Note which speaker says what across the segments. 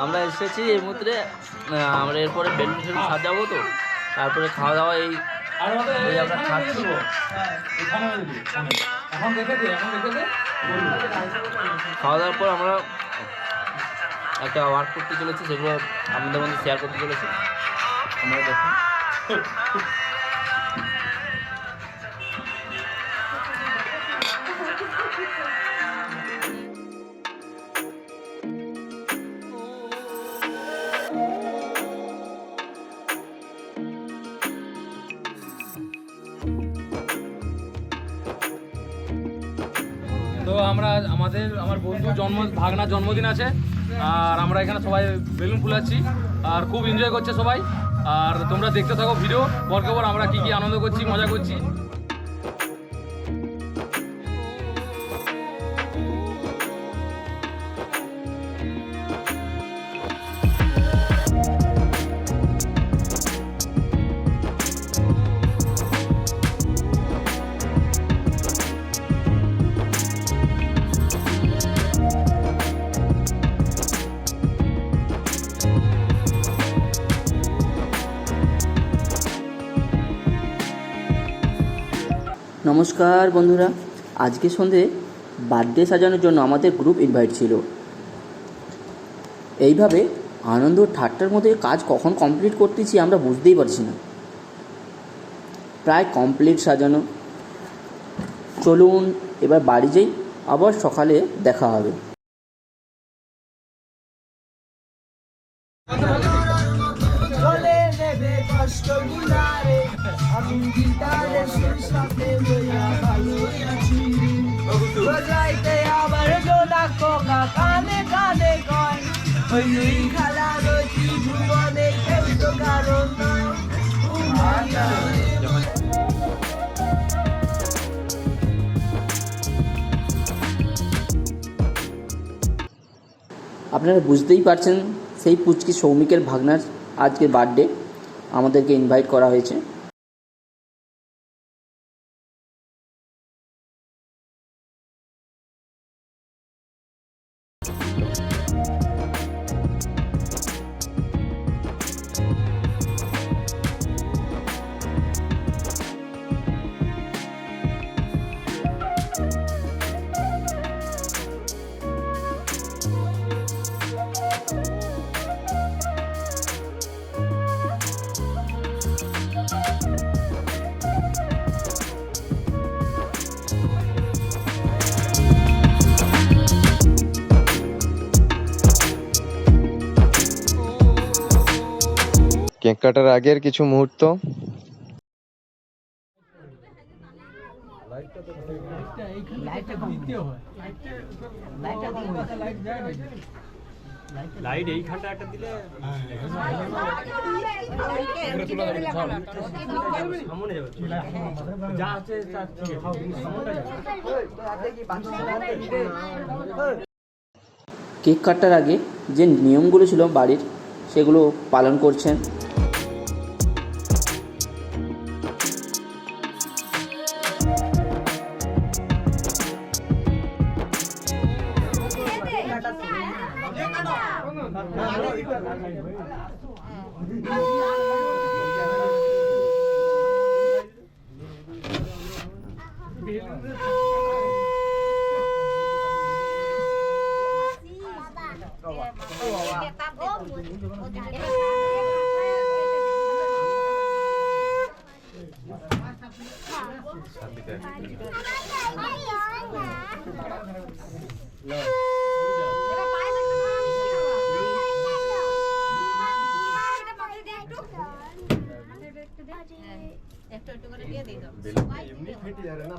Speaker 1: আমরা এসেছি এই মুহূর্তে, আমরা এরপরে বেলুন টেলুন সাজাবো, তো তারপরে খাওয়া দাওয়া এই আমরা খাচ্ছি। খাওয়া দাওয়ার পর আমরা একটা ওয়ার্ক করতে চলেছি, সেগুলো আমাদের মধ্যে শেয়ার করতে চলেছি। আমরা দেখুন
Speaker 2: তো আমার বন্ধু ভাগনার জন্মদিন আছে, আর আমরা এখানে সবাই বেলুন ফুলাচ্ছি আর খুব এনজয় করছে সবাই। আর তোমরা দেখতে থাকো ভিডিও, পরকে পর আমরা কি আনন্দ করছি, মজা করছি।
Speaker 1: নমস্কার বন্ধুরা, আজকে সন্ধে বার্থডে সাজানোর জন্য আমাদের গ্রুপ ইনভাইট ছিল। এইভাবে আনন্দ ঠাট্টার মধ্যে কাজ কখন কমপ্লিট করতেছি আমরা বুঝতেই পারছি না। প্রায় কমপ্লিট সাজানো। চলুন এবার বাড়ি যাই, আবার সকালে দেখা হবে।
Speaker 3: আমি গিটারের সুর সাথে লইয়া ভালোই আছি, বাজাইতে আবার জোড়া কোকা কানে কানে কয়, ওই দুই খেলা রয়েছি ভুবনে কেউ তো কারণ নয়।
Speaker 1: আপনারা বুঝতেই পারছেন, সেই পুচকি সৌমিকের ভাগনার আজকে বার্থডে, আমাদেরকে ইনভাইট করা হয়েছে।
Speaker 4: কেক কাটার আগের কিছু মুহূর্ত।
Speaker 2: লাইট এইখানটা একটা দিলে যা আছে
Speaker 1: কেক কাটার আগে যে নিয়মগুলো ছিল বাড়ির, সেগুলো পালন করছেন।
Speaker 5: একটু একটু করে দিয়ে দিই দাও
Speaker 4: এমনি ফেটে যাবে না,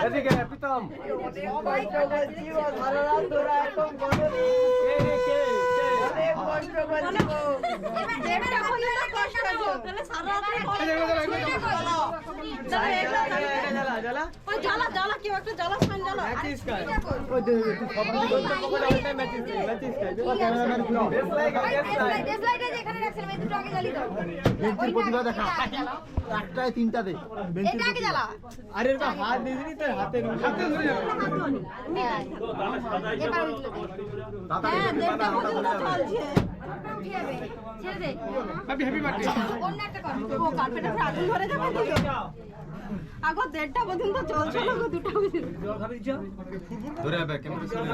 Speaker 4: এদিকে প্রীতম
Speaker 3: সবাই তো বলছি ভালো রাত ধরে একদম বলে কষ্ট করছি গো।
Speaker 5: দেবটা হলে তো কষ্ট করো তাহলে সারা রাত ওই জ্বালা জ্বালা কেউ একটা জ্বালা সান জ্বালা
Speaker 6: ডেসলাইটে যেখানে রাখছিলাম এই দুটো আগে জ্বালি দাও
Speaker 4: প্রতিভা দেখা একটায় তিনটা দে
Speaker 6: এটা আগে জ্বালা
Speaker 4: আরে এর হাত দিয়ে দিবি তো হাতে
Speaker 6: এবার উঠলো
Speaker 5: হ্যাঁ দেবটা পর্যন্ত চলছে
Speaker 6: কি হবে ছেড়ে দে
Speaker 4: হ্যাপি বার্থডে
Speaker 6: অন্য একটা কর
Speaker 5: ও কার্পেটে পুরো আগুন ধরে যাবে তো আগো 1:30 পর্যন্ত চলছিল গো 2টা পর্যন্ত
Speaker 4: ধরে আবে ক্যামেরা শুনে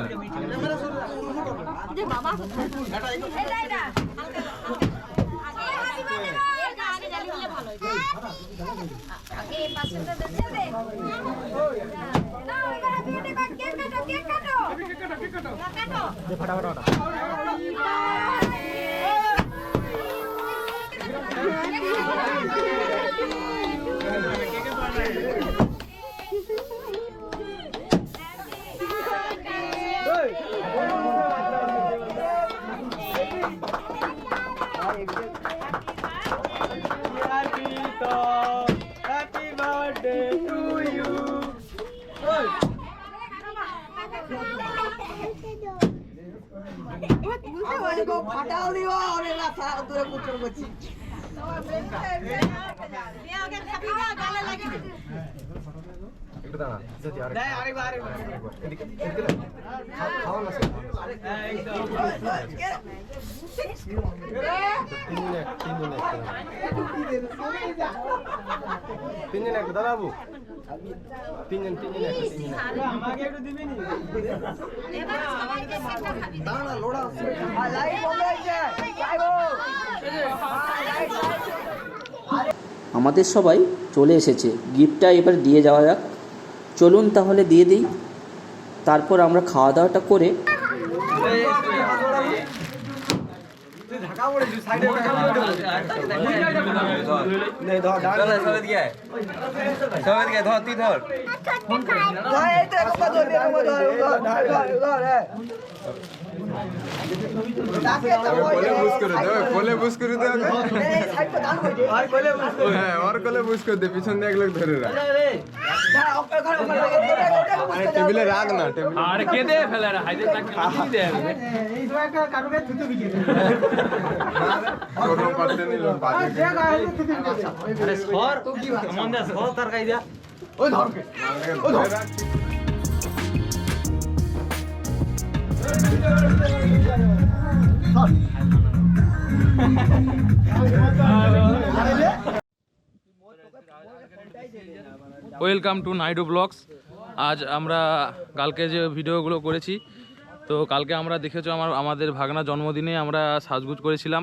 Speaker 5: যে বাবা
Speaker 6: এটা এটা এটা আগে জ্বালি দিলে ভালো হয় আগে এই পাশেটা ছেড়ে দে না এবার বিউটি কাট কেক কাটো কেক কাটো কাটো
Speaker 4: ফটাফট হ্যাপি বার্থডে টু ইউ
Speaker 3: ফাটাও দিও ওরে না সারা তোরে কুচর করছি
Speaker 5: আগে খাবি না গালে লাগে
Speaker 4: একটু দাঁড়া যদি
Speaker 3: আরেকবার
Speaker 4: এদিকে খাওয়া না তিনজন একটা দাদা বাবু তিনজন আমাকে একটু দিবি নি
Speaker 6: এবার সবাইকে সেটা খাবি
Speaker 3: দাঁড়া লোড়া লাইট বন্ধ হয়েছে যাইবো
Speaker 1: আমাদের সবাই চলে এসেছে, গিফটটা এবার দিয়ে যাওয়া যাক। চলুন তাহলে দিয়ে দিই, তারপর আমরা খাওয়া দাওয়াটা করে
Speaker 3: ধর এই তো একবার ধর ধর
Speaker 4: কোলে বুস করে দে
Speaker 3: এই সাইড पे দান কই আর কোলে বুস
Speaker 4: হ্যাঁ और কোলে বুস করে দে পিছন দিয়ে এক লোক ধরে রাখ
Speaker 3: যা ওকে ঘরে
Speaker 4: আরে টেবিলে রাখ না টেবিলে
Speaker 2: আর কে দে ফেলে রে হাইদে তাকে কি দে
Speaker 3: এই সময় কাটুকে থুতু বিকে
Speaker 4: কোনো পারতে নিল বাজে
Speaker 3: আরে সর তো কি মন দে সর তার কাই দা
Speaker 4: ওই ধর ও ধর
Speaker 2: ওয়েলকাম টু নাইডু ব্লগস। আজ আমরা কালকে যে ভিডিওগুলো করেছি, তো কালকে আমরা দেখেছো আমাদের ভাগনা জন্মদিনে আমরা সাজগুজ করেছিলাম,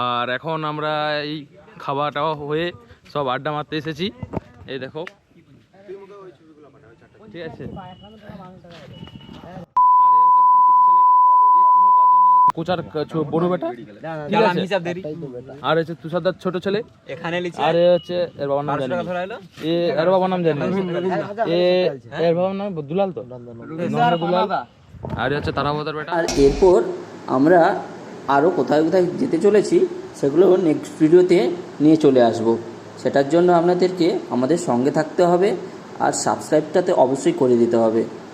Speaker 2: আর এখন আমরা এই খাওয়াটা হয়ে সব আড্ডা মারতে এসেছি। এই দেখো, ঠিক আছে। কোচার বড় বেটা, ঠিক আছে, আর হচ্ছে তুষারদার ছোট ছেলে, আর হচ্ছে এর বাবার নাম জানি এর বাবার নাম জানি এর বাবার নাম দুলাল, তো দুলাল, আর হচ্ছে তারাবতার বেটা।
Speaker 1: আর এরপর আমরা আরও কোথায় কোথায় যেতে চলেছি সেগুলো নেক্সট ভিডিওতে নিয়ে চলে আসব। সেটার জন্য আপনাদেরকে আমাদের সঙ্গে থাকতে হবে, আর সাবস্ক্রাইবটাতে অবশ্যই করে দিতে হবে।